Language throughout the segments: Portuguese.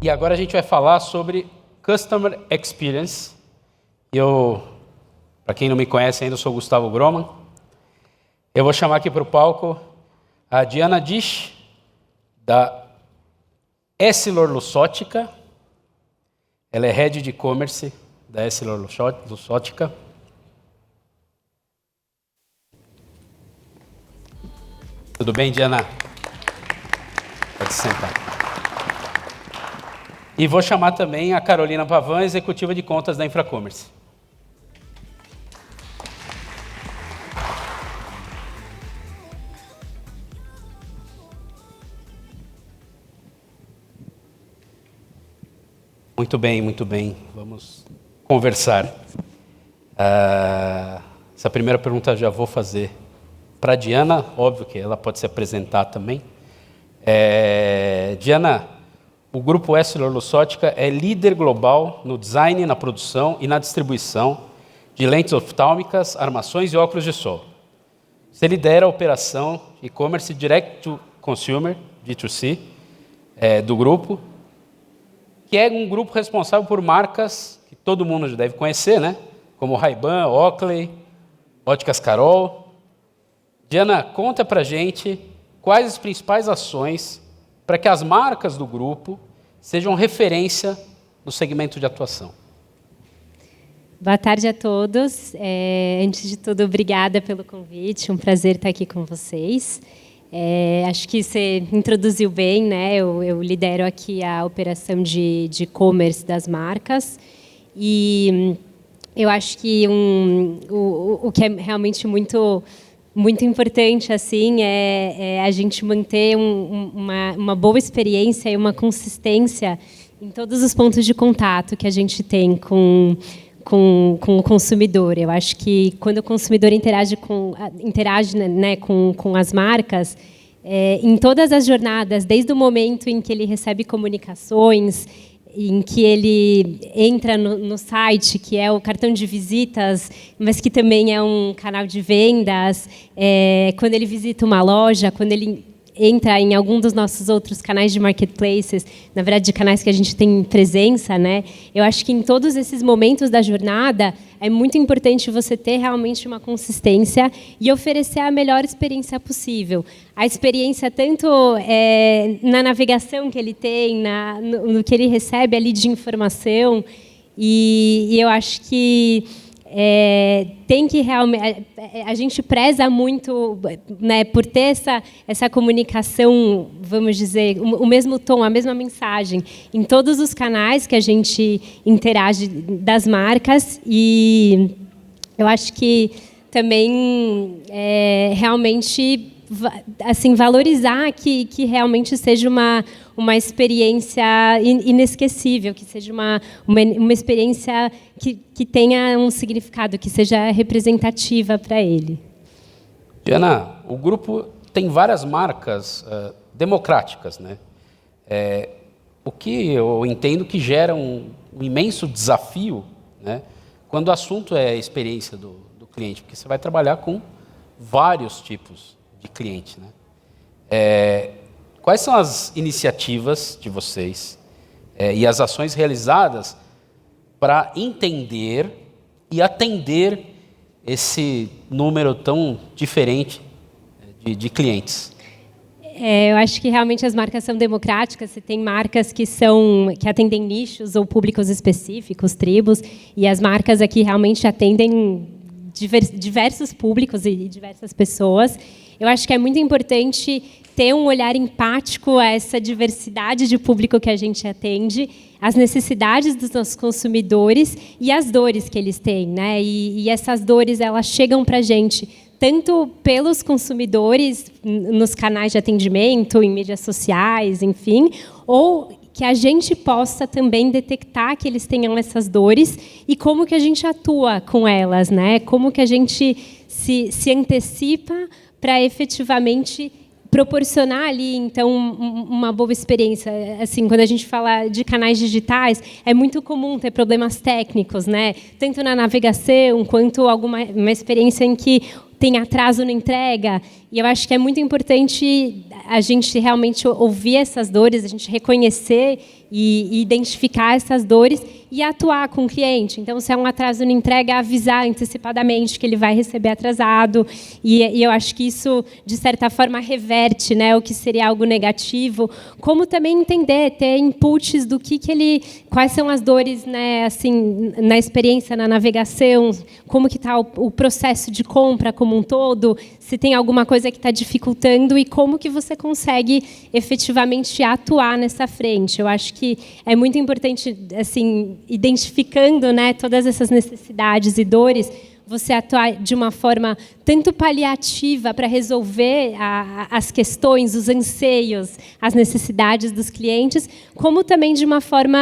E agora a gente vai falar sobre Customer Experience. Para quem não me conhece ainda, eu sou o Gustavo Groman. Eu vou chamar aqui para o palco a Diana Disch, da EssilorLuxottica. Ela é Head de E-Commerce da EssilorLuxottica. Tudo bem, Diana? Pode sentar. E vou chamar também a Carolina Pavan, executiva de contas da Infracommerce. Muito bem, muito bem. Vamos conversar. Essa primeira pergunta eu já vou fazer para a Diana. Óbvio que ela pode se apresentar também. Diana, o grupo EssilorLuxottica é líder global no design, na produção e na distribuição de lentes oftálmicas, armações e óculos de sol. Você lidera a operação e-commerce Direct to Consumer, D2C, do grupo, que é um grupo responsável por marcas que todo mundo já deve conhecer, né? Como Ray-Ban, Oakley, Óticas Carol. Diana, conta pra gente quais as principais ações para que as marcas do grupo sejam referência no segmento de atuação. Boa tarde a todos. Antes de tudo, obrigada pelo convite. Um prazer estar aqui com vocês. Acho que você introduziu bem, né? Eu lidero aqui a operação de e-commerce das marcas. E eu acho que o que é realmente muito importante assim é a gente manter uma boa experiência e uma consistência em todos os pontos de contato que a gente tem com o consumidor. Eu acho que quando o consumidor interage né, com as marcas, em todas as jornadas, desde o momento em que ele recebe comunicações, em que ele entra no site, que é o cartão de visitas, mas que também é um canal de vendas, quando ele visita uma loja, quando ele entra em algum dos nossos outros canais de marketplaces, na verdade, de canais que a gente tem presença, né? Eu acho que em todos esses momentos da jornada, é muito importante você ter realmente uma consistência e oferecer a melhor experiência possível. A experiência tanto na navegação que ele tem, no que ele recebe ali de informação, e eu acho que tem que realmente a gente preza muito, né, por ter essa comunicação, vamos dizer, o mesmo tom, a mesma mensagem em todos os canais que a gente interage das marcas. E eu acho que também realmente assim valorizar que realmente seja uma experiência inesquecível, que seja uma experiência que tenha um significado, que seja representativa para ele. Diana, o grupo tem várias marcas democráticas, né? O que eu entendo que gera um imenso desafio, né, quando o assunto é a experiência do cliente, porque você vai trabalhar com vários tipos de cliente, né? Quais são as iniciativas de vocês e as ações realizadas para entender e atender esse número tão diferente de clientes? Eu acho que realmente as marcas são democráticas. Você tem marcas que atendem nichos ou públicos específicos, tribos, e as marcas aqui realmente atendem diversos públicos e diversas pessoas. Eu acho que é muito importante ter um olhar empático a essa diversidade de público que a gente atende, as necessidades dos nossos consumidores e as dores que eles têm, né? E essas dores, elas chegam para a gente tanto pelos consumidores nos canais de atendimento, em mídias sociais, enfim, ou que a gente possa também detectar que eles tenham essas dores e como que a gente atua com elas, né? Como que a gente se antecipa para efetivamente proporcionar ali, então, uma boa experiência. Assim, quando a gente fala de canais digitais, é muito comum ter problemas técnicos, né? Tanto na navegação, quanto uma experiência em que tem atraso na entrega. E eu acho que é muito importante a gente realmente ouvir essas dores, a gente reconhecer e identificar essas dores e atuar com o cliente. Então, se é um atraso na entrega, avisar antecipadamente que ele vai receber atrasado. E eu acho que isso, de certa forma, reverte, né, o que seria algo negativo. Como também entender, ter inputs do que ele... Quais são as dores, né, assim, na experiência, na navegação, como que está o processo de compra como um todo, se tem alguma coisa que está dificultando e como que você consegue efetivamente atuar nessa frente. Eu acho que é muito importante, assim, identificando, né, todas essas necessidades e dores, você atuar de uma forma tanto paliativa para resolver as questões, os anseios, as necessidades dos clientes, como também de uma forma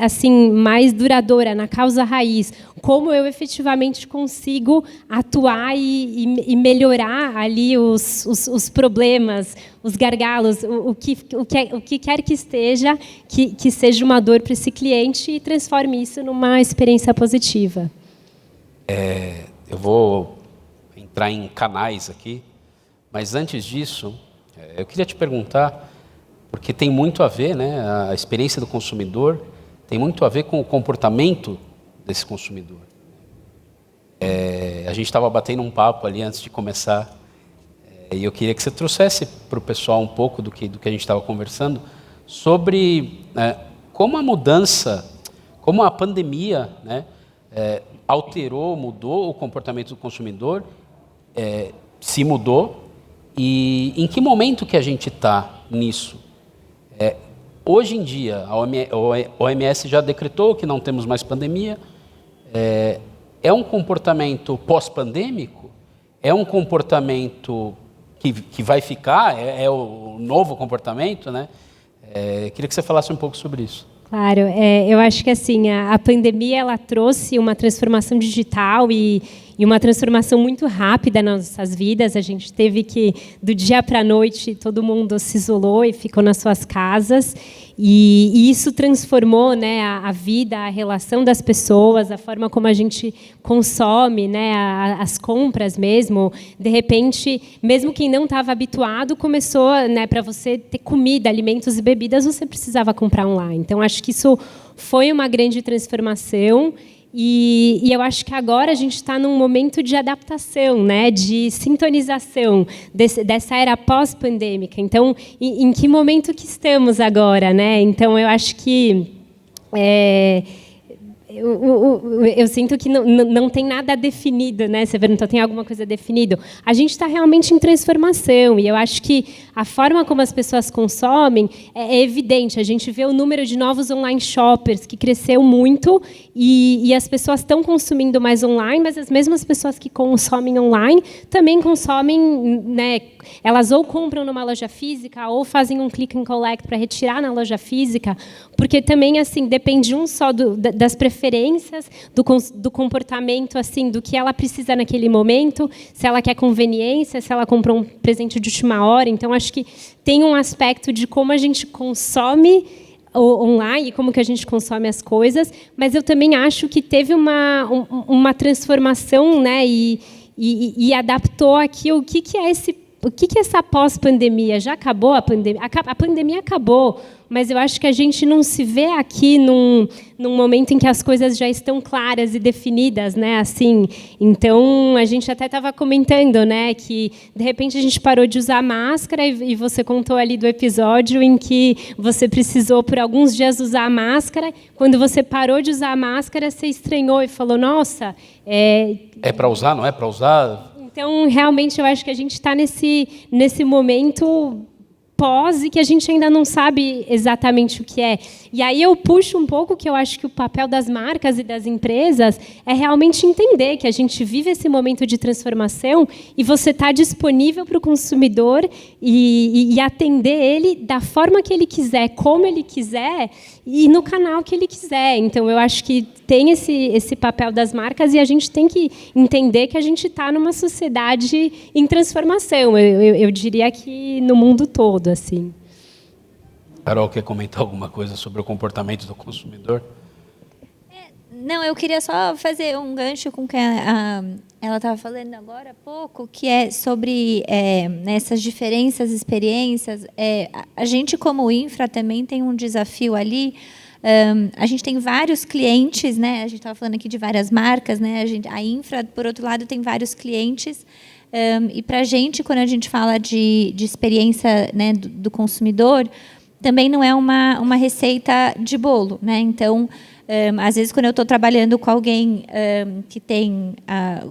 assim mais duradoura, na causa raiz. Como eu efetivamente consigo atuar e melhorar ali os problemas, os gargalos, o que quer que esteja, que seja uma dor para esse cliente e transforme isso numa experiência positiva. Eu vou entrar em canais aqui, mas antes disso, eu queria te perguntar, porque tem muito a ver, né, a experiência do consumidor tem muito a ver com o comportamento desse consumidor. A gente estava batendo um papo ali antes de começar, e eu queria que você trouxesse para o pessoal um pouco do que a gente estava conversando, sobre como a mudança, como a pandemia, né, alterou, mudou o comportamento do consumidor, se mudou, e em que momento que a gente está nisso? Hoje em dia, a OMS já decretou que não temos mais pandemia. É um comportamento pós-pandêmico? É um comportamento que vai ficar? É o novo comportamento, né? Queria que você falasse um pouco sobre isso. Claro, eu acho que assim a pandemia ela trouxe uma transformação digital e uma transformação muito rápida nas nossas vidas. A gente teve que, do dia para a noite, todo mundo se isolou e ficou nas suas casas. E isso transformou, né, a vida, a relação das pessoas, a forma como a gente consome, né, as compras mesmo. De repente, mesmo quem não estava habituado, começou, né, para você ter comida, alimentos e bebidas, você precisava comprar online. Então, acho que isso foi uma grande transformação. E eu acho que agora a gente está num momento de adaptação, né, de sintonização dessa era pós-pandêmica. Então, em que momento que estamos agora, né? Então, eu acho que eu sinto que não tem nada definido, né? Você perguntou, tem alguma coisa definida? A gente está realmente em transformação e eu acho que a forma como as pessoas consomem é evidente. A gente vê o número de novos online shoppers que cresceu muito e as pessoas estão consumindo mais online, mas as mesmas pessoas que consomem online também consomem, né? Elas ou compram numa loja física ou fazem um click and collect para retirar na loja física, porque também assim depende só das preferências, do comportamento, assim, do que ela precisa naquele momento, se ela quer conveniência, se ela comprou um presente de última hora. Então, acho que tem um aspecto de como a gente consome online, como que a gente consome as coisas, mas eu também acho que teve uma transformação, né, e adaptou aqui o que é essa pós-pandemia. Já acabou a pandemia? A pandemia acabou, mas eu acho que a gente não se vê aqui num momento em que as coisas já estão claras e definidas, né? Assim, então, a gente até estava comentando, né, que, de repente, a gente parou de usar máscara e você contou ali do episódio em que você precisou, por alguns dias, usar a máscara. Quando você parou de usar a máscara, você estranhou e falou, nossa... É para usar, não é para usar... Então, realmente, eu acho que a gente está nesse momento pós e que a gente ainda não sabe exatamente o que é. E aí eu puxo um pouco que eu acho que o papel das marcas e das empresas é realmente entender que a gente vive esse momento de transformação e você está disponível para o consumidor e atender ele da forma que ele quiser, como ele quiser e no canal que ele quiser. Então, eu acho que tem esse papel das marcas e a gente tem que entender que a gente está numa sociedade em transformação. Eu diria que no mundo todo, assim. Carol, quer comentar alguma coisa sobre o comportamento do consumidor? Não, eu queria só fazer um gancho com o que ela estava falando agora há pouco, que é sobre essas diferenças, experiências. A gente, como infra, também tem um desafio ali. A gente tem vários clientes, né? A gente estava falando aqui de várias marcas, né? A infra, por outro lado, tem vários clientes. E para a gente, quando a gente fala de experiência, né, do consumidor, também não é uma receita de bolo, né? Então, às vezes, quando eu estou trabalhando com alguém que tem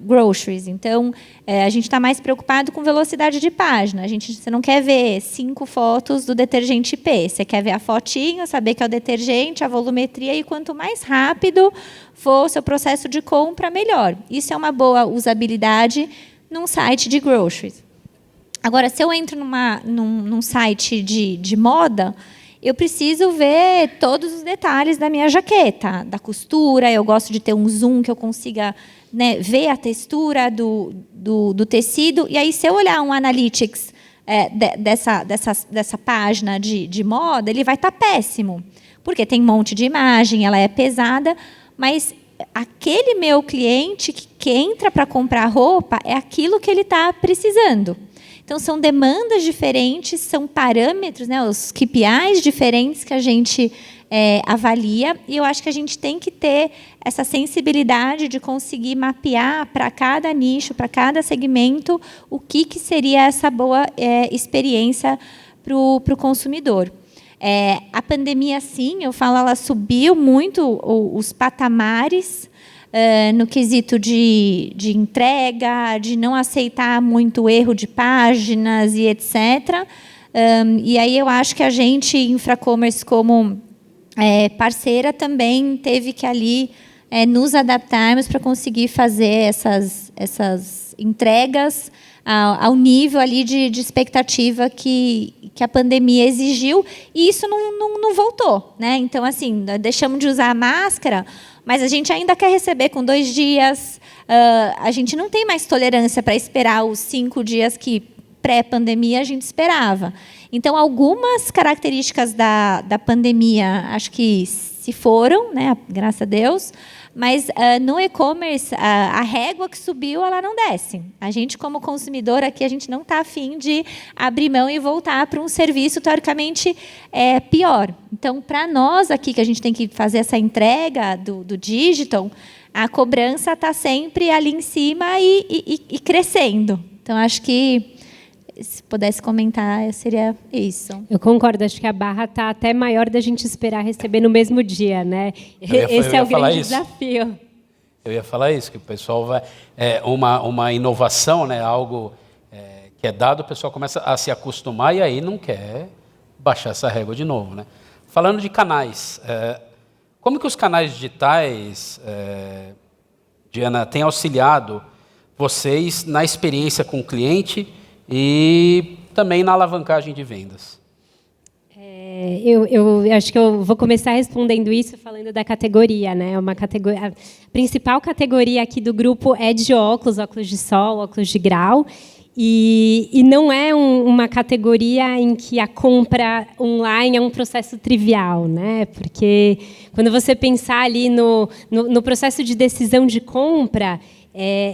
groceries, então, a gente está mais preocupado com velocidade de página. Você não quer ver 5 fotos do detergente P. Você quer ver a fotinho, saber que é o detergente, a volumetria, e quanto mais rápido for o seu processo de compra, melhor. Isso é uma boa usabilidade num site de groceries. Agora, se eu entro num site de moda, eu preciso ver todos os detalhes da minha jaqueta, da costura. Eu gosto de ter um zoom que eu consiga, né, ver a textura do tecido. E aí, se eu olhar um analytics dessa página de moda, ele vai estar péssimo, porque tem um monte de imagem, ela é pesada, mas aquele meu cliente que entra para comprar roupa é aquilo que ele está precisando. Então, são demandas diferentes, são parâmetros, né, os KPIs diferentes que a gente avalia, e eu acho que a gente tem que ter essa sensibilidade de conseguir mapear para cada nicho, para cada segmento, o que seria essa boa experiência para o consumidor. A pandemia, sim, eu falo, ela subiu muito os patamares no quesito de entrega, de não aceitar muito erro de páginas e etc. E aí eu acho que a gente, Infracommerce, como parceira, também teve que ali nos adaptarmos para conseguir fazer essas entregas ao nível ali de expectativa que a pandemia exigiu, e isso não voltou, né? Então, assim, deixamos de usar a máscara, mas a gente ainda quer receber com 2 dias. A gente não tem mais tolerância para esperar os 5 dias que pré-pandemia a gente esperava. Então, algumas características da pandemia, acho que se foram, né? Graças a Deus. Mas no e-commerce, a régua que subiu, ela não desce. A gente, como consumidor, aqui, a gente não está afim de abrir mão e voltar para um serviço, teoricamente, pior. Então, para nós aqui, que a gente tem que fazer essa entrega do digital, a cobrança está sempre ali em cima e crescendo. Então, acho que, se pudesse comentar, seria isso. Eu concordo, acho que a barra está até maior da gente esperar receber no mesmo dia, né? Esse é o grande desafio. Eu ia falar isso, que o pessoal vai... uma inovação, né, algo que é dado, o pessoal começa a se acostumar e aí não quer baixar essa régua de novo, né? Falando de canais, como que os canais digitais, Diana, têm auxiliado vocês na experiência com o cliente e também na alavancagem de vendas? Eu acho que eu vou começar respondendo isso falando da categoria, né? A principal categoria aqui do grupo é de óculos de sol, óculos de grau, e não é uma categoria em que a compra online é um processo trivial, né? Porque quando você pensar ali no processo de decisão de compra,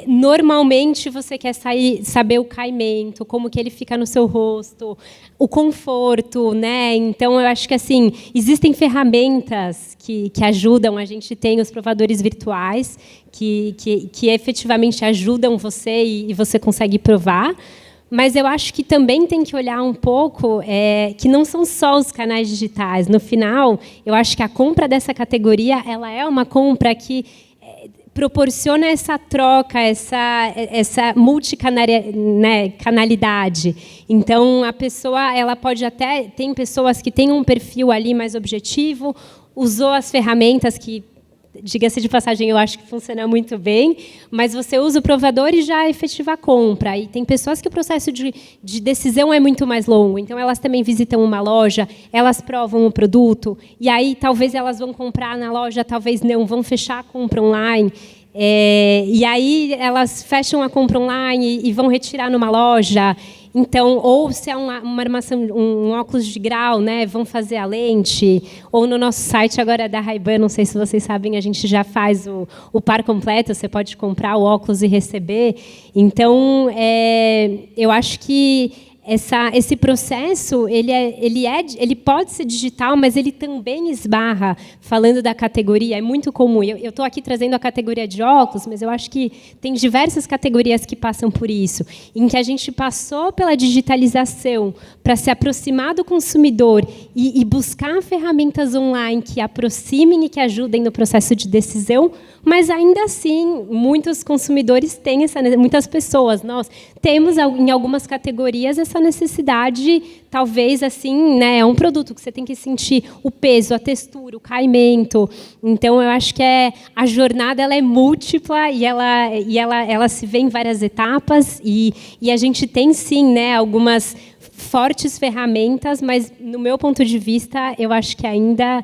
normalmente você quer saber o caimento, como que ele fica no seu rosto, o conforto, né? Então, eu acho que assim, existem ferramentas que ajudam. A gente tem os provadores virtuais que efetivamente ajudam você e você consegue provar. Mas eu acho que também tem que olhar um pouco que não são só os canais digitais. No final, eu acho que a compra dessa categoria, ela é uma compra que proporciona essa troca, essa multicanalidade. Então, a pessoa, ela pode até... Tem pessoas que têm um perfil ali mais objetivo, usou as ferramentas que diga-se de passagem, eu acho que funciona muito bem, mas você usa o provador e já efetiva a compra. E tem pessoas que o processo de decisão é muito mais longo, então elas também visitam uma loja, elas provam o produto, e aí talvez elas vão comprar na loja, talvez não, vão fechar a compra online. E aí elas fecham a compra online e vão retirar numa loja. Então, ou se é uma armação, um óculos de grau, né, vão fazer a lente. Ou no nosso site agora da Ray-Ban, não sei se vocês sabem, a gente já faz o par completo, você pode comprar o óculos e receber. Então, eu acho que esse processo ele pode ser digital, mas ele também esbarra, falando da categoria, é muito comum. Eu estou aqui trazendo a categoria de óculos, mas eu acho que tem diversas categorias que passam por isso, em que a gente passou pela digitalização para se aproximar do consumidor e buscar ferramentas online que aproximem e que ajudem no processo de decisão, mas ainda assim, muitos consumidores têm muitas pessoas, nós temos em algumas categorias essa necessidade, talvez assim, né, é um produto que você tem que sentir o peso, a textura, o caimento. Então, eu acho que a jornada ela é múltipla e ela se vê em várias etapas e a gente tem sim, né, algumas fortes ferramentas, mas no meu ponto de vista, eu acho que ainda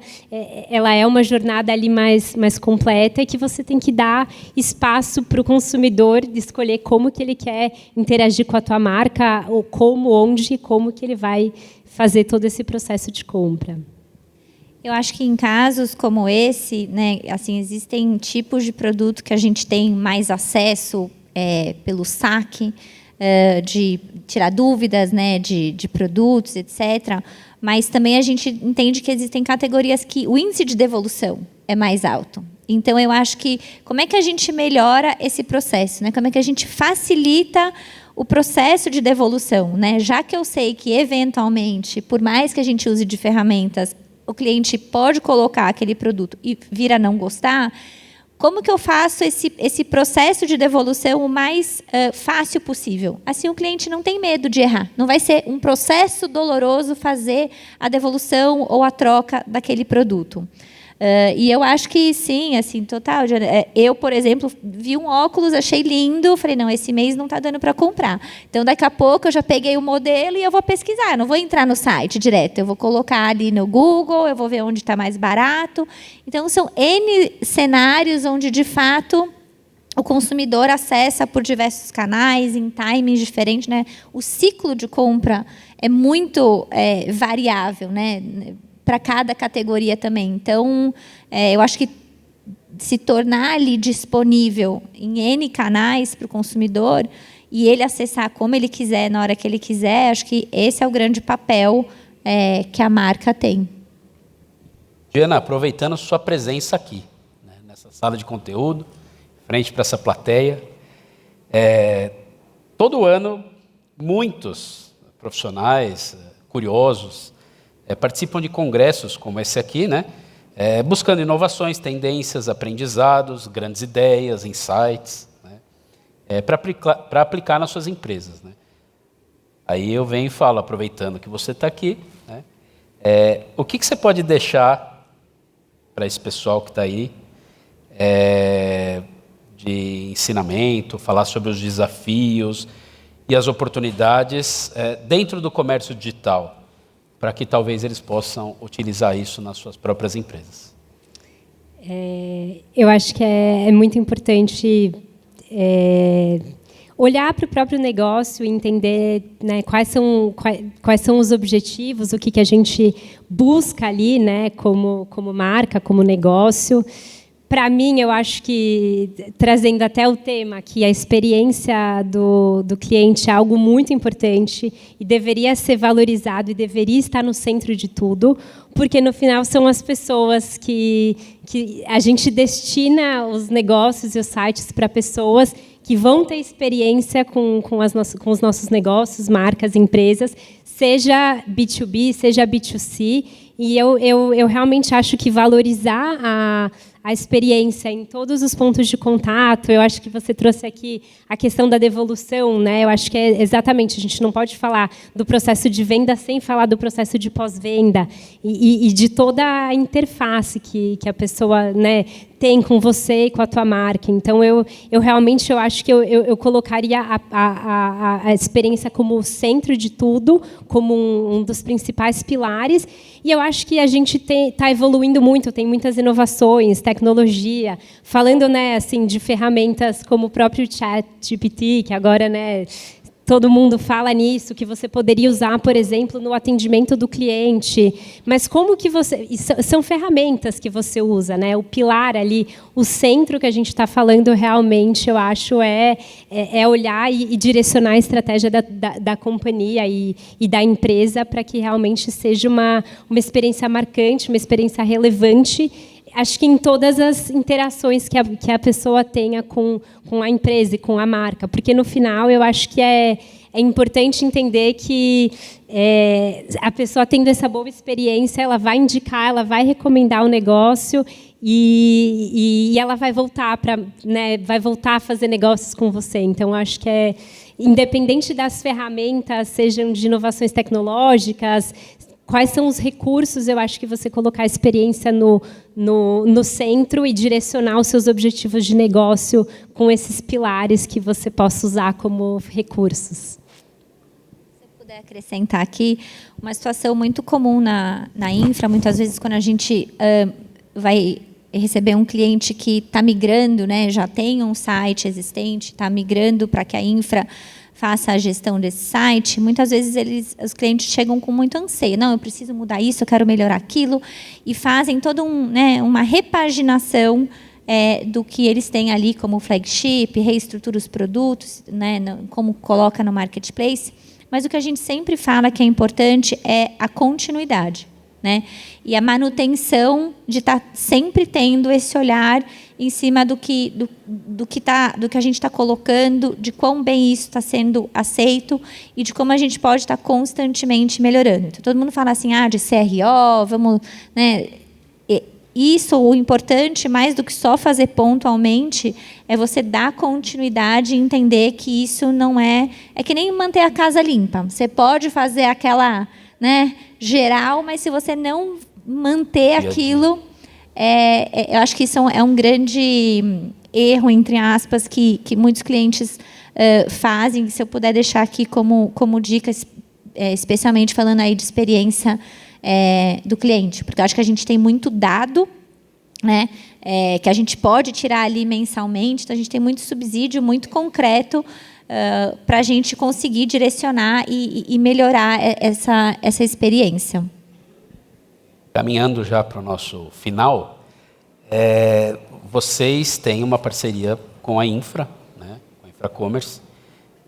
ela é uma jornada ali mais completa e que você tem que dar espaço para o consumidor escolher como que ele quer interagir com a tua marca, ou onde e como que ele vai fazer todo esse processo de compra. Eu acho que em casos como esse, né, assim, existem tipos de produto que a gente tem mais acesso pelo saque, de tirar dúvidas, né, de produtos, etc. Mas também a gente entende que existem categorias que o índice de devolução é mais alto. Então, eu acho que como é que a gente melhora esse processo, né? Como é que a gente facilita o processo de devolução, né? Já que eu sei que, eventualmente, por mais que a gente use de ferramentas, o cliente pode colocar aquele produto e vir a não gostar, como que eu faço esse processo de devolução o mais fácil possível? Assim, o cliente não tem medo de errar. Não vai ser um processo doloroso fazer a devolução ou a troca daquele produto. E eu acho que sim, assim, total. Eu, por exemplo, vi um óculos, achei lindo, falei, não, esse mês não está dando para comprar. Então, daqui a pouco, eu já peguei o modelo e eu vou pesquisar. Eu não vou entrar no site direto, eu vou colocar ali no Google, eu vou ver onde está mais barato. Então, são N cenários onde, de fato, o consumidor acessa por diversos canais, em timings diferentes, né? O ciclo de compra é muito variável, né? Para cada categoria também. Então, eu acho que se tornar ali disponível em N canais para o consumidor e ele acessar como ele quiser, na hora que ele quiser, acho que esse é o grande papel que a marca tem. Diana, aproveitando sua presença aqui, né, nessa sala de conteúdo, frente para essa plateia, todo ano, muitos profissionais, curiosos, participam de congressos como esse aqui, né? Buscando inovações, tendências, aprendizados, grandes ideias, insights, né? Para aplicar nas suas empresas, né? Aí eu venho e falo, aproveitando que você está aqui, né? O que você pode deixar para esse pessoal que está aí de ensinamento, falar sobre os desafios e as oportunidades dentro do comércio digital, para que talvez eles possam utilizar isso nas suas próprias empresas? Eu acho que é muito importante olhar para o próprio negócio e entender, né, quais são os objetivos, o que a gente busca ali, né, como marca, como negócio. Para mim, eu acho que, trazendo até o tema, que a experiência do cliente é algo muito importante e deveria ser valorizado e deveria estar no centro de tudo, porque, no final, são as pessoas que a gente destina os negócios e os sites para pessoas que vão ter experiência com os nossos negócios, marcas, empresas, seja B2B, seja B2C. E eu realmente acho que valorizar a experiência em todos os pontos de contato. Eu acho que você trouxe aqui a questão da devolução, né? Eu acho que exatamente, a gente não pode falar do processo de venda sem falar do processo de pós-venda e de toda a interface que a pessoa, né, tem com você e com a tua marca. Então, eu realmente acho que eu colocaria a experiência como o centro de tudo, como um dos principais pilares. E eu acho que a gente está evoluindo muito, tem muitas inovações, tecnologia, falando, né, assim, de ferramentas como o próprio ChatGPT, que agora, né, todo mundo fala nisso, que você poderia usar, por exemplo, no atendimento do cliente. Mas como que você... São ferramentas que você usa, né? O pilar ali, o centro que a gente está falando realmente, eu acho, é olhar e direcionar a estratégia da companhia e da empresa para que realmente seja uma experiência marcante, uma experiência relevante, acho que em todas as interações que a pessoa tenha com a empresa e com a marca. Porque, no final, eu acho que é importante entender que a pessoa tendo essa boa experiência, ela vai indicar, ela vai recomendar o negócio e ela vai voltar vai voltar a fazer negócios com você. Então, acho que independente das ferramentas, sejam de inovações tecnológicas, quais são os recursos, eu acho que você colocar a experiência no centro e direcionar os seus objetivos de negócio com esses pilares que você possa usar como recursos. Se eu puder acrescentar aqui, uma situação muito comum na infra, muitas vezes quando a gente vai receber um cliente que está migrando, né, já tem um site existente, está migrando para que a infra faça a gestão desse site, muitas vezes os clientes chegam com muito anseio. Não, eu preciso mudar isso, eu quero melhorar aquilo, e fazem toda uma repaginação do que eles têm ali como flagship, reestrutura os produtos, né, como coloca no marketplace. Mas o que a gente sempre fala que é importante é a continuidade, né? E a manutenção de estar sempre tendo esse olhar em cima do que a gente está colocando, de quão bem isso está sendo aceito e de como a gente pode estar constantemente melhorando. Então, todo mundo fala assim, de CRO, vamos, né? Isso, o importante, mais do que só fazer pontualmente, é você dar continuidade e entender que isso não é que nem manter a casa limpa. Você pode fazer aquela, né, geral, mas se você não manter aquilo, eu acho que isso é um grande erro, entre aspas, que muitos clientes fazem. Se eu puder deixar aqui como dicas, especialmente falando aí de experiência do cliente, porque eu acho que a gente tem muito dado, né, que a gente pode tirar ali mensalmente, então a gente tem muito subsídio, muito concreto, para a gente conseguir direcionar e melhorar essa experiência. Caminhando já para o nosso final, vocês têm uma parceria com a Infra, né, com a Infracommerce,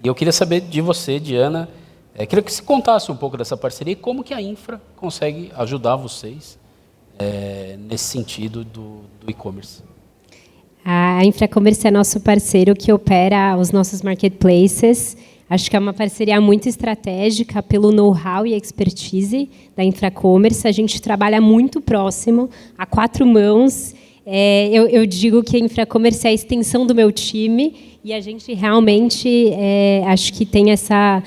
e eu queria saber de você, Diana, queria que você contasse um pouco dessa parceria e como que a Infra consegue ajudar vocês nesse sentido do e-commerce. A Infracommerce é nosso parceiro que opera os nossos marketplaces. Acho que é uma parceria muito estratégica pelo know-how e expertise da Infracommerce. A gente trabalha muito próximo, a 4 mãos. Eu digo que a Infracommerce é a extensão do meu time e a gente realmente acho que tem essa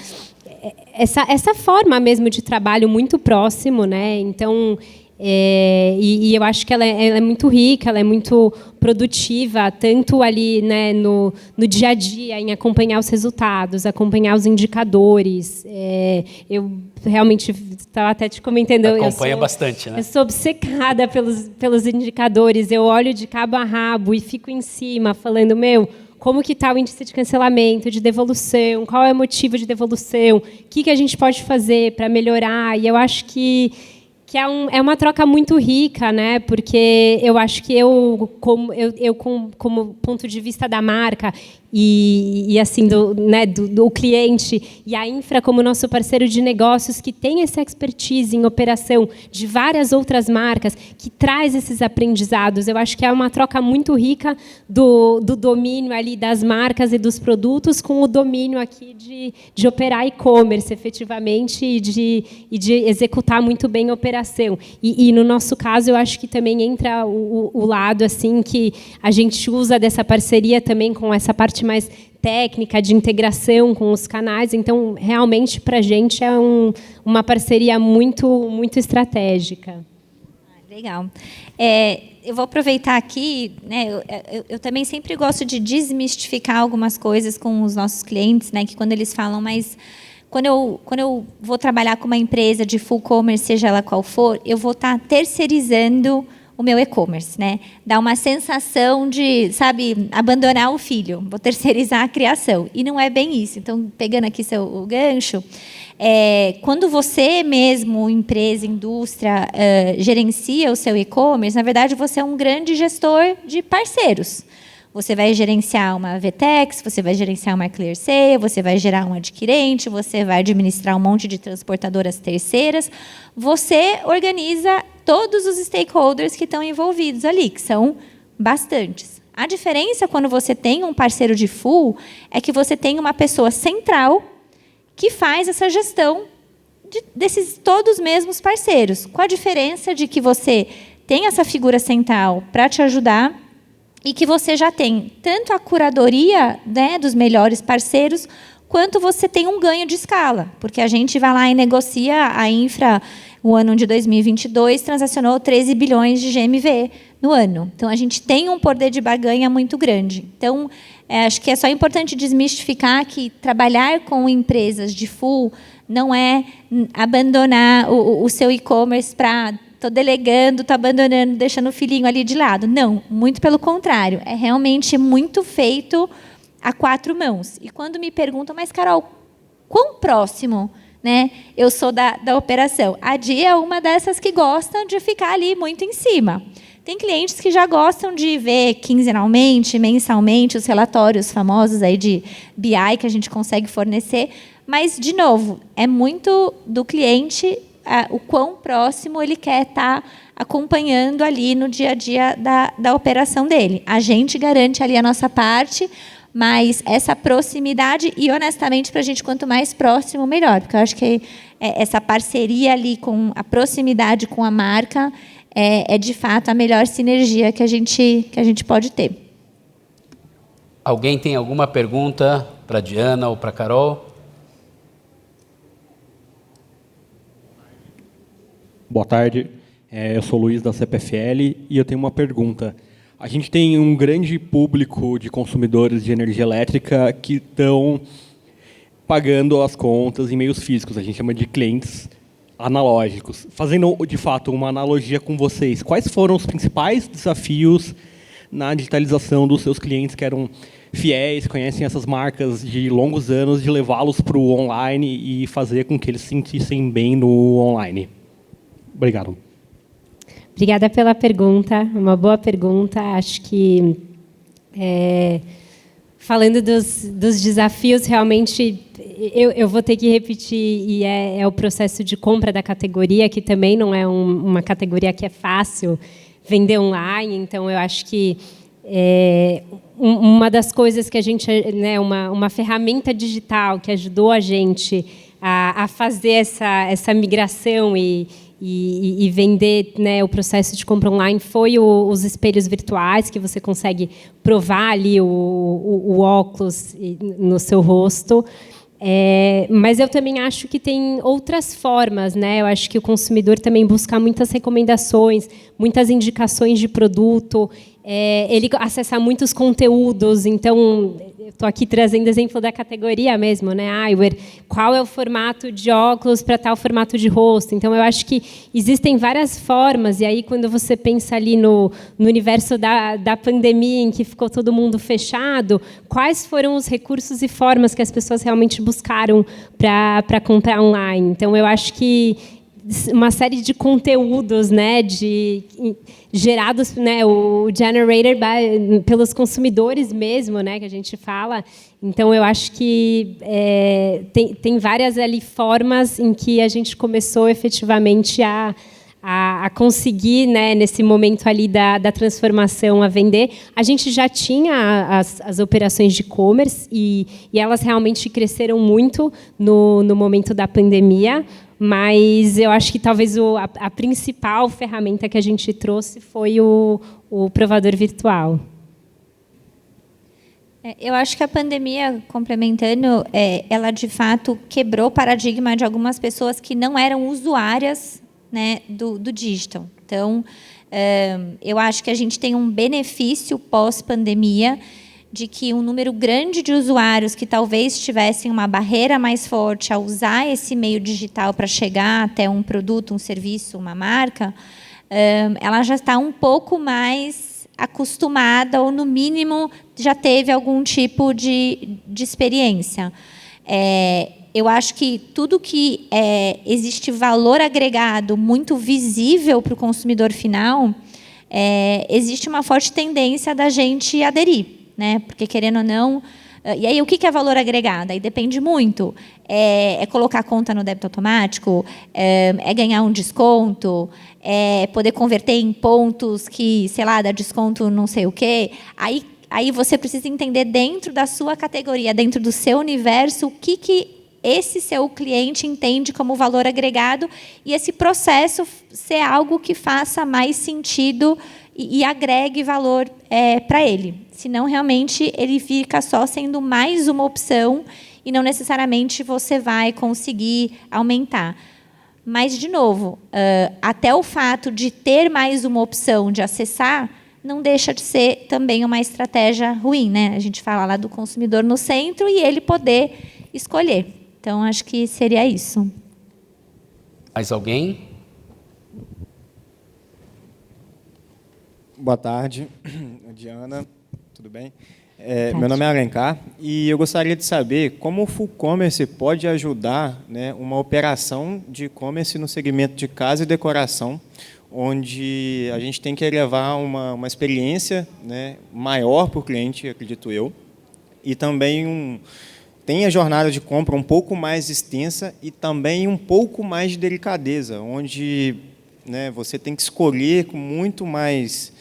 forma mesmo de trabalho muito próximo, né? Então, e eu acho que ela é muito rica, ela é muito produtiva, tanto ali, né, no dia a dia, em acompanhar os resultados, acompanhar os indicadores. Eu realmente estava até te comentando. Acompanha bastante, né? Eu sou obcecada pelos indicadores. Eu olho de cabo a rabo e fico em cima, falando, como que está o índice de cancelamento, de devolução, qual é o motivo de devolução, o que a gente pode fazer para melhorar. E eu acho que é uma troca muito rica, né? Porque eu acho que como ponto de vista da marca e assim do cliente, e a Infra como nosso parceiro de negócios que tem essa expertise em operação de várias outras marcas, que traz esses aprendizados. Eu acho que é uma troca muito rica do domínio ali das marcas e dos produtos com o domínio aqui de operar e-commerce efetivamente e de executar muito bem a operação. E no nosso caso, eu acho que também entra o lado assim que a gente usa dessa parceria também com essa parte mais técnica de integração com os canais. Então, realmente, para a gente é uma parceria muito, muito estratégica. Legal. Eu vou aproveitar aqui, né, eu também sempre gosto de desmistificar algumas coisas com os nossos clientes, né, que quando eles falam, mas quando eu vou trabalhar com uma empresa de full commerce, seja ela qual for, eu vou estar terceirizando o meu e-commerce, né? Dá uma sensação de, sabe, abandonar o filho, vou terceirizar a criação. E não é bem isso. Então, pegando aqui o gancho, quando você mesmo, empresa, indústria, gerencia o seu e-commerce, na verdade, você é um grande gestor de parceiros. Você vai gerenciar uma VTEX, você vai gerenciar uma ClearSale, você vai gerar um adquirente, você vai administrar um monte de transportadoras terceiras. Você organiza todos os stakeholders que estão envolvidos ali, que são bastantes. A diferença quando você tem um parceiro de full é que você tem uma pessoa central que faz essa gestão desses todos os mesmos parceiros, com a diferença de que você tem essa figura central para te ajudar e que você já tem tanto a curadoria, né, dos melhores parceiros, quanto você tem um ganho de escala, porque a gente vai lá e negocia a infra. O ano de 2022 transacionou 13 bilhões de GMV no ano. Então, a gente tem um poder de barganha muito grande. Então, acho que é só importante desmistificar que trabalhar com empresas de full não é abandonar o seu e-commerce para estou delegando, estou abandonando, deixando o filhinho ali de lado. Não, muito pelo contrário. É realmente muito feito a 4 mãos. E quando me perguntam, mas, Carol, quão próximo, né, eu sou da operação? A Di é uma dessas que gostam de ficar ali muito em cima. Tem clientes que já gostam de ver quinzenalmente, mensalmente, os relatórios famosos aí de BI que a gente consegue fornecer. Mas, de novo, é muito do cliente o quão próximo ele quer estar acompanhando ali no dia a dia da operação dele. A gente garante ali a nossa parte, mas essa proximidade, e honestamente, para a gente, quanto mais próximo, melhor, porque eu acho que essa parceria ali, com a proximidade com a marca, é de fato a melhor sinergia que a gente pode ter. Alguém tem alguma pergunta para a Diana ou para a Carol? Boa tarde, eu sou o Luiz da CPFL e eu tenho uma pergunta. A gente tem um grande público de consumidores de energia elétrica que estão pagando as contas em meios físicos, a gente chama de clientes analógicos. Fazendo, de fato, uma analogia com vocês, quais foram os principais desafios na digitalização dos seus clientes que eram fiéis, conhecem essas marcas de longos anos, de levá-los para o online e fazer com que eles se sentissem bem no online? Obrigado. Obrigada pela pergunta, uma boa pergunta. Acho que, falando dos desafios, realmente, eu vou ter que repetir, e é o processo de compra da categoria, que também não é uma categoria que é fácil vender online. Então, eu acho que uma das coisas que a gente, né, uma ferramenta digital que ajudou a gente a fazer essa migração e vender, né, o processo de compra online foi os espelhos virtuais, que você consegue provar ali o óculos no seu rosto. Mas eu também acho que tem outras formas, né? Eu acho que o consumidor também busca muitas recomendações, muitas indicações de produto, ele acessa muitos conteúdos. Então, eu estou aqui trazendo exemplo da categoria mesmo, né? Eyewear, qual é o formato de óculos para tal formato de rosto? Então, eu acho que existem várias formas, e aí, quando você pensa ali no universo da pandemia, em que ficou todo mundo fechado, quais foram os recursos e formas que as pessoas realmente buscaram para comprar online? Então, eu acho que uma série de conteúdos, né, gerados, né, o generated pelos consumidores mesmo, né, que a gente fala. Então, eu acho que tem várias ali formas em que a gente começou efetivamente a conseguir, né, nesse momento ali da transformação, a vender. A gente já tinha as operações de e-commerce e elas realmente cresceram muito no momento da pandemia, mas eu acho que talvez a principal ferramenta que a gente trouxe foi o provador virtual. Eu acho que a pandemia, complementando, ela de fato quebrou o paradigma de algumas pessoas que não eram usuárias, né, do digital. Então, eu acho que a gente tem um benefício pós-pandemia de que um número grande de usuários que talvez tivessem uma barreira mais forte a usar esse meio digital para chegar até um produto, um serviço, uma marca, ela já está um pouco mais acostumada, ou, no mínimo, já teve algum tipo de experiência. Eu acho que tudo que existe valor agregado muito visível para o consumidor final, existe uma forte tendência da gente aderir, né? Porque, querendo ou não... E aí, o que é valor agregado? Aí depende muito. É colocar a conta no débito automático? É ganhar um desconto? É poder converter em pontos que, sei lá, dá desconto não sei o quê? Aí você precisa entender, dentro da sua categoria, dentro do seu universo, o que esse seu cliente entende como valor agregado, e esse processo ser algo que faça mais sentido e agregue valor para ele. Senão, realmente, ele fica só sendo mais uma opção e não necessariamente você vai conseguir aumentar. Mas, de novo, até o fato de ter mais uma opção de acessar não deixa de ser também uma estratégia ruim, né? A gente fala lá do consumidor no centro e ele poder escolher. Então, acho que seria isso. Mais alguém? Boa tarde, Diana, tudo bem? Meu nome é Alencar e eu gostaria de saber como o Full Commerce pode ajudar, né, uma operação de e-commerce no segmento de casa e decoração, onde a gente tem que levar uma experiência, né, maior para o cliente, acredito eu, e também tem a jornada de compra um pouco mais extensa e também um pouco mais de delicadeza, onde, né, você tem que escolher com muito mais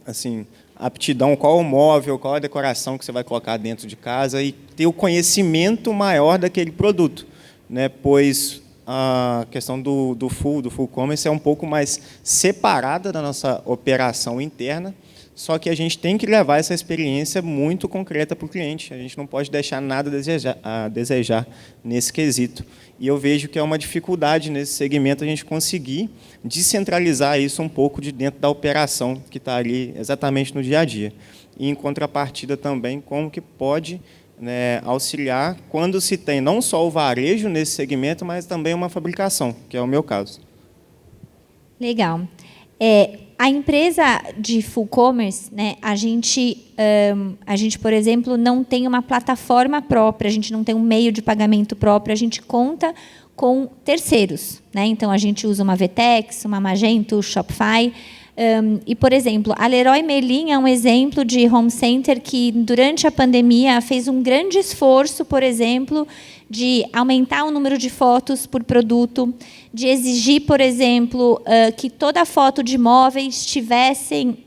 assim, aptidão, qual o móvel, qual a decoração que você vai colocar dentro de casa, e ter o conhecimento maior daquele produto, né, pois a questão do full commerce é um pouco mais separada da nossa operação interna, só que a gente tem que levar essa experiência muito concreta para o cliente. A gente não pode deixar nada a desejar nesse quesito. E eu vejo que é uma dificuldade nesse segmento a gente conseguir descentralizar isso um pouco de dentro da operação que está ali exatamente no dia a dia. E, em contrapartida, também, como que pode, né, auxiliar quando se tem não só o varejo nesse segmento, mas também uma fabricação, que é o meu caso. Legal. A empresa de full commerce, né, a gente, por exemplo, não tem uma plataforma própria, a gente não tem um meio de pagamento próprio, a gente conta com terceiros, né? Então, a gente usa uma Vtex, uma Magento, Shopify. E, por exemplo, a Leroy Merlin é um exemplo de home center que, durante a pandemia, fez um grande esforço, por exemplo, de aumentar o número de fotos por produto, de exigir, por exemplo, que toda foto de móveis tivessem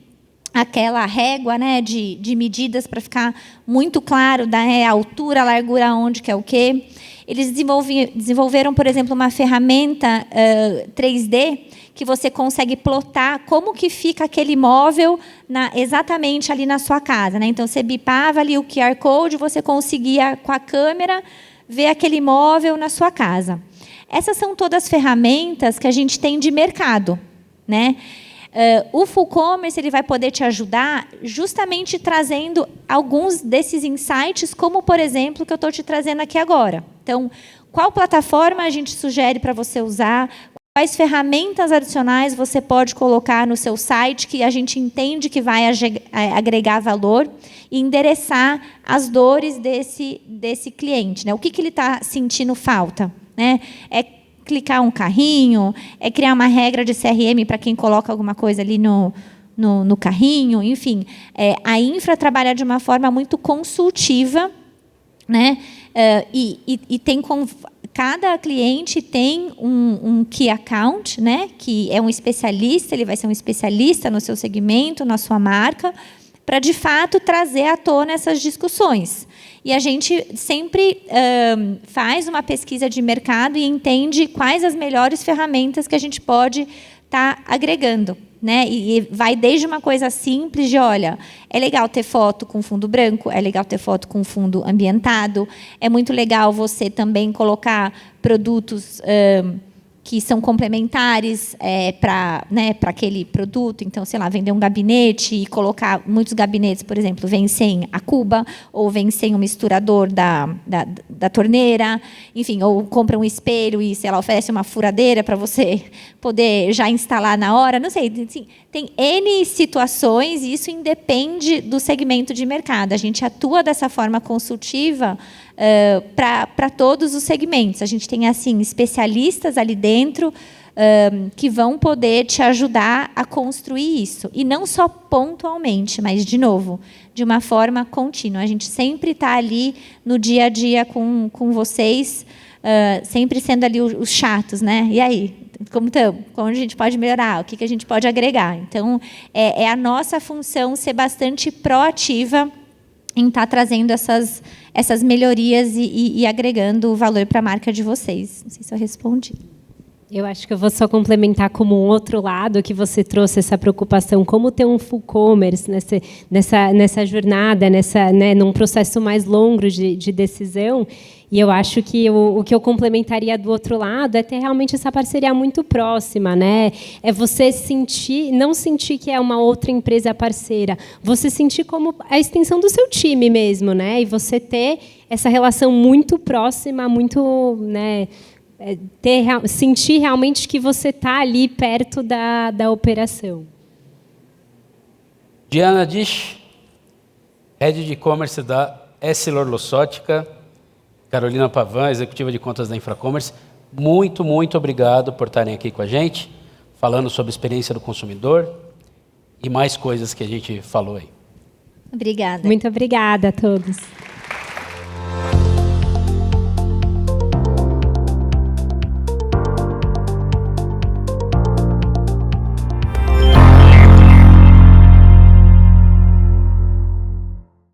aquela régua, né, de medidas para ficar muito claro da altura, largura, onde que é o quê. Eles desenvolveram, por exemplo, uma ferramenta 3D que você consegue plotar como que fica aquele móvel exatamente ali na sua casa, né? Então, você bipava ali o QR Code, você conseguia, com a câmera, ver aquele móvel na sua casa. Essas são todas ferramentas que a gente tem de mercado, né? O Full Commerce ele vai poder te ajudar justamente trazendo alguns desses insights, como, por exemplo, que eu estou te trazendo aqui agora. Então, qual plataforma a gente sugere para você usar? Quais ferramentas adicionais você pode colocar no seu site que a gente entende que vai agregar valor e endereçar as dores desse cliente, né? O que ele está sentindo falta, né? É clicar um carrinho, é criar uma regra de CRM para quem coloca alguma coisa ali no carrinho, enfim. A infra trabalha de uma forma muito consultiva, né? E tem cada cliente tem um key account, né? Que é um especialista, ele vai ser um especialista no seu segmento, na sua marca, para, de fato, trazer à tona essas discussões. E a gente sempre faz uma pesquisa de mercado e entende quais as melhores ferramentas que a gente pode estar agregando, né? E vai desde uma coisa simples de, olha, é legal ter foto com fundo branco, é legal ter foto com fundo ambientado, é muito legal você também colocar produtos que são complementares para aquele produto. Então, sei lá, vender um gabinete e colocar muitos gabinetes, por exemplo, vem sem a cuba, ou vem sem o misturador da torneira, enfim, ou compra um espelho e, sei lá, oferece uma furadeira para você poder já instalar na hora. Não sei, assim, tem N situações e isso independe do segmento de mercado. A gente atua dessa forma consultiva para todos os segmentos. A gente tem assim especialistas ali dentro que vão poder te ajudar a construir isso. E não só pontualmente, mas, de novo, de uma forma contínua. A gente sempre está ali no dia a dia com vocês, sempre sendo ali os chatos, né? E aí? Como estamos? Como a gente pode melhorar? O que a gente pode agregar? Então, é a nossa função ser bastante proativa em estar trazendo essas melhorias e agregando valor para a marca de vocês. Não sei se eu respondi. Eu acho que eu vou só complementar como um outro lado que você trouxe essa preocupação, como ter um full commerce nessa jornada, num processo mais longo de decisão. E eu acho que o que eu complementaria do outro lado é ter realmente essa parceria muito próxima, né? É você não sentir que é uma outra empresa parceira, você sentir como a extensão do seu time mesmo, né? E você ter essa relação muito próxima, muito, né? Sentir realmente que você está ali perto da operação. Diana Disch, Head de E-Commerce da EssilorLuxottica, Carolina Pavan, executiva de contas da Infracommerce, muito, muito obrigado por estarem aqui com a gente, falando sobre a experiência do consumidor e mais coisas que a gente falou aí. Obrigada. Muito obrigada a todos.